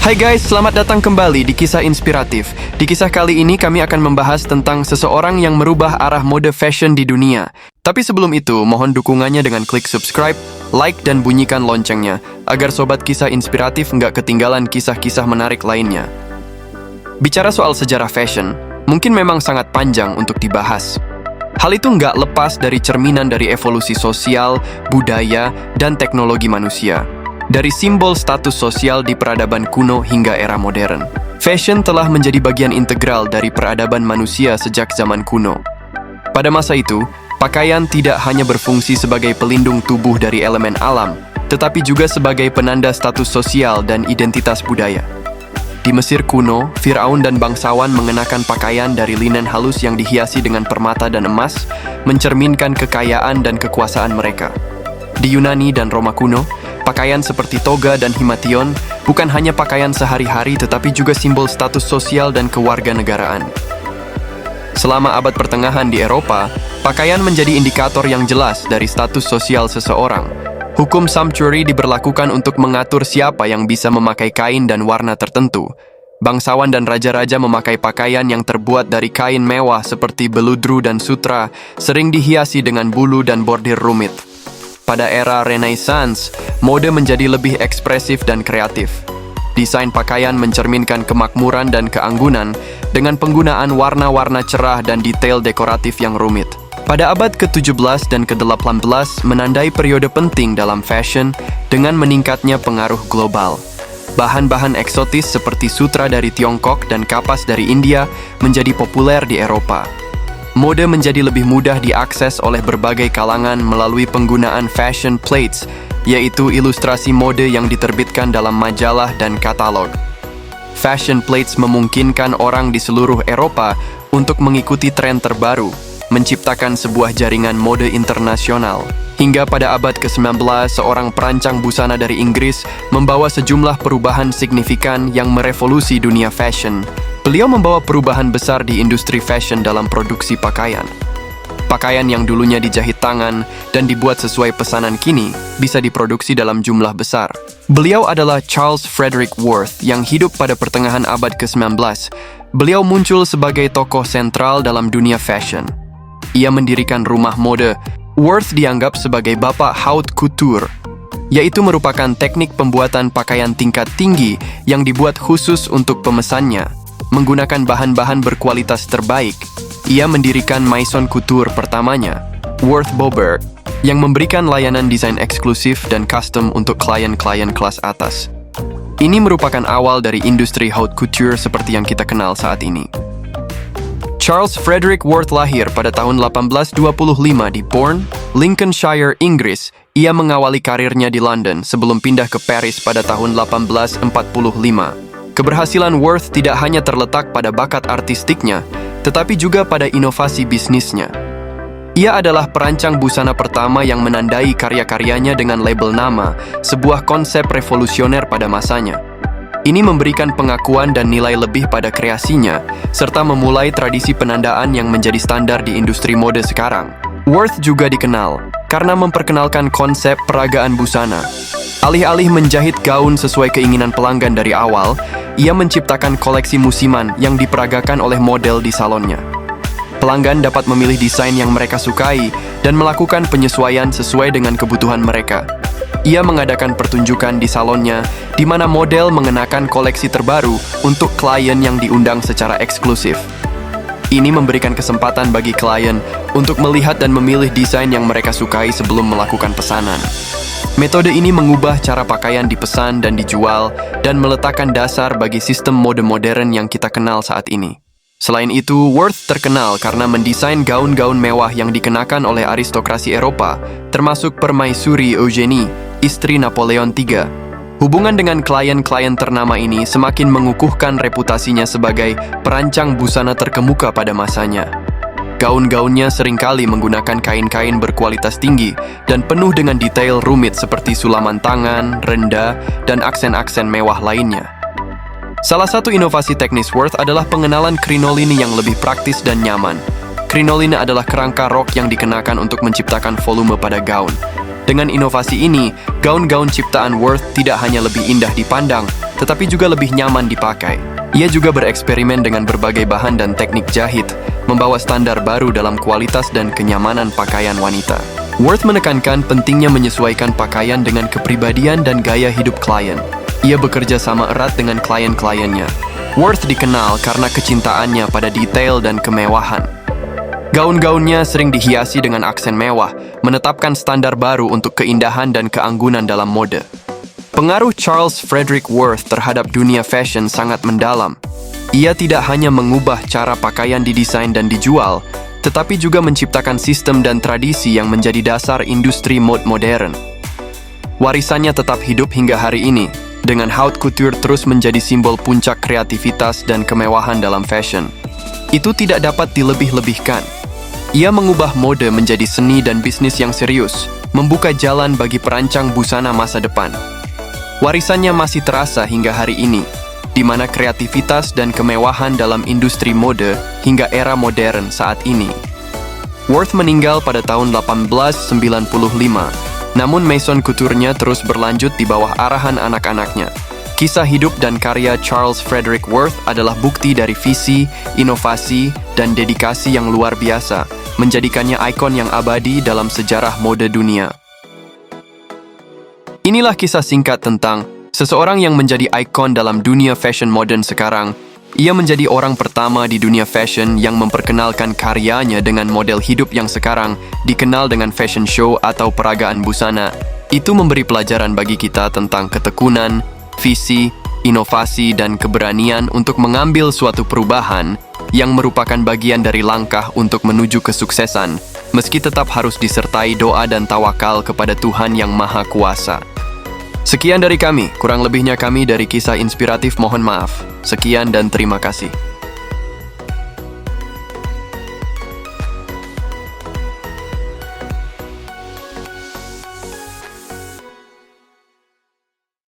Hai guys, selamat datang kembali di Kisah Inspiratif. Di kisah kali ini kami akan membahas tentang seseorang yang merubah arah mode fashion di dunia. Tapi sebelum itu, mohon dukungannya dengan klik subscribe, like, dan bunyikan loncengnya, agar Sobat Kisah Inspiratif nggak ketinggalan kisah-kisah menarik lainnya. Bicara soal sejarah fashion, mungkin memang sangat panjang untuk dibahas. Hal itu nggak lepas dari cerminan dari evolusi sosial, budaya, dan teknologi manusia. Dari simbol status sosial di peradaban kuno hingga era modern, fashion telah menjadi bagian integral dari peradaban manusia sejak zaman kuno. Pada masa itu, pakaian tidak hanya berfungsi sebagai pelindung tubuh dari elemen alam, tetapi juga sebagai penanda status sosial dan identitas budaya. Di Mesir kuno, Firaun dan bangsawan mengenakan pakaian dari linen halus yang dihiasi dengan permata dan emas, mencerminkan kekayaan dan kekuasaan mereka. Di Yunani dan Roma kuno, pakaian seperti toga dan himation bukan hanya pakaian sehari-hari tetapi juga simbol status sosial dan kewarganegaraan. Selama abad pertengahan di Eropa, pakaian menjadi indikator yang jelas dari status sosial seseorang. Hukum sumptuary diberlakukan untuk mengatur siapa yang bisa memakai kain dan warna tertentu. Bangsawan dan raja-raja memakai pakaian yang terbuat dari kain mewah seperti beludru dan sutra, sering dihiasi dengan bulu dan bordir rumit. Pada era Renaissance, mode menjadi lebih ekspresif dan kreatif. Desain pakaian mencerminkan kemakmuran dan keanggunan dengan penggunaan warna-warna cerah dan detail dekoratif yang rumit. Pada abad ke-17 dan ke-18 menandai periode penting dalam fashion dengan meningkatnya pengaruh global. Bahan-bahan eksotis seperti sutra dari Tiongkok dan kapas dari India menjadi populer di Eropa. Mode menjadi lebih mudah diakses oleh berbagai kalangan melalui penggunaan fashion plates, yaitu ilustrasi mode yang diterbitkan dalam majalah dan katalog. Fashion plates memungkinkan orang di seluruh Eropa untuk mengikuti tren terbaru, menciptakan sebuah jaringan mode internasional. Hingga pada abad ke-19, seorang perancang busana dari Inggris membawa sejumlah perubahan signifikan yang merevolusi dunia fashion. Beliau membawa perubahan besar di industri fashion dalam produksi pakaian. Pakaian yang dulunya dijahit tangan dan dibuat sesuai pesanan kini bisa diproduksi dalam jumlah besar. Beliau adalah Charles Frederick Worth yang hidup pada pertengahan abad ke-19. Beliau muncul sebagai tokoh sentral dalam dunia fashion. Ia mendirikan rumah mode. Worth dianggap sebagai bapak haute couture, yaitu merupakan teknik pembuatan pakaian tingkat tinggi yang dibuat khusus untuk pemesannya. Menggunakan bahan-bahan berkualitas terbaik, ia mendirikan Maison Couture pertamanya, Worth Boberg, yang memberikan layanan desain eksklusif dan custom untuk klien-klien kelas atas. Ini merupakan awal dari industri haute couture seperti yang kita kenal saat ini. Charles Frederick Worth lahir pada tahun 1825 di Bourne, Lincolnshire, Inggris. Ia mengawali karirnya di London sebelum pindah ke Paris pada tahun 1845. Keberhasilan Worth tidak hanya terletak pada bakat artistiknya, tetapi juga pada inovasi bisnisnya. Ia adalah perancang busana pertama yang menandai karya-karyanya dengan label nama, sebuah konsep revolusioner pada masanya. Ini memberikan pengakuan dan nilai lebih pada kreasinya, serta memulai tradisi penandaan yang menjadi standar di industri mode sekarang. Worth juga dikenal karena memperkenalkan konsep peragaan busana. Alih-alih menjahit gaun sesuai keinginan pelanggan dari awal, ia menciptakan koleksi musiman yang diperagakan oleh model di salonnya. Pelanggan dapat memilih desain yang mereka sukai dan melakukan penyesuaian sesuai dengan kebutuhan mereka. Ia mengadakan pertunjukan di salonnya, di mana model mengenakan koleksi terbaru untuk klien yang diundang secara eksklusif. Ini memberikan kesempatan bagi klien untuk melihat dan memilih desain yang mereka sukai sebelum melakukan pesanan. Metode ini mengubah cara pakaian dipesan dan dijual dan meletakkan dasar bagi sistem mode modern yang kita kenal saat ini. Selain itu, Worth terkenal karena mendesain gaun-gaun mewah yang dikenakan oleh aristokrasi Eropa, termasuk Permaisuri Eugenie, istri Napoleon III. Hubungan dengan klien-klien ternama ini semakin mengukuhkan reputasinya sebagai perancang busana terkemuka pada masanya. Gaun-gaunnya seringkali menggunakan kain-kain berkualitas tinggi dan penuh dengan detail rumit seperti sulaman tangan, rendah, dan aksen-aksen mewah lainnya. Salah satu inovasi teknis Worth adalah pengenalan krinoline yang lebih praktis dan nyaman. Krinoline adalah kerangka rok yang dikenakan untuk menciptakan volume pada gaun. Dengan inovasi ini, gaun-gaun ciptaan Worth tidak hanya lebih indah dipandang, tetapi juga lebih nyaman dipakai. Ia juga bereksperimen dengan berbagai bahan dan teknik jahit, membawa standar baru dalam kualitas dan kenyamanan pakaian wanita. Worth menekankan pentingnya menyesuaikan pakaian dengan kepribadian dan gaya hidup klien. Ia bekerja sama erat dengan klien-kliennya. Worth dikenal karena kecintaannya pada detail dan kemewahan. Gaun-gaunnya sering dihiasi dengan aksen mewah, menetapkan standar baru untuk keindahan dan keanggunan dalam mode. Pengaruh Charles Frederick Worth terhadap dunia fashion sangat mendalam. Ia tidak hanya mengubah cara pakaian didesain dan dijual, tetapi juga menciptakan sistem dan tradisi yang menjadi dasar industri mode modern. Warisannya tetap hidup hingga hari ini, dengan haute couture terus menjadi simbol puncak kreativitas dan kemewahan dalam fashion. Itu tidak dapat dilebih-lebihkan. Ia mengubah mode menjadi seni dan bisnis yang serius, membuka jalan bagi perancang busana masa depan. Warisannya masih terasa hingga hari ini, di mana kreativitas dan kemewahan dalam industri mode hingga era modern saat ini. Worth meninggal pada tahun 1895, namun Maison Couture-nya terus berlanjut di bawah arahan anak-anaknya. Kisah hidup dan karya Charles Frederick Worth adalah bukti dari visi, inovasi, dan dedikasi yang luar biasa, menjadikannya ikon yang abadi dalam sejarah mode dunia. Inilah kisah singkat tentang seseorang yang menjadi ikon dalam dunia fashion modern sekarang. Ia menjadi orang pertama di dunia fashion yang memperkenalkan karyanya dengan model hidup yang sekarang dikenal dengan fashion show atau peragaan busana. Itu memberi pelajaran bagi kita tentang ketekunan, visi, inovasi, dan keberanian untuk mengambil suatu perubahan yang merupakan bagian dari langkah untuk menuju kesuksesan, meski tetap harus disertai doa dan tawakal kepada Tuhan Yang Maha Kuasa. Sekian dari kami, kurang lebihnya kami dari Kisah Inspiratif mohon maaf. Sekian dan terima kasih.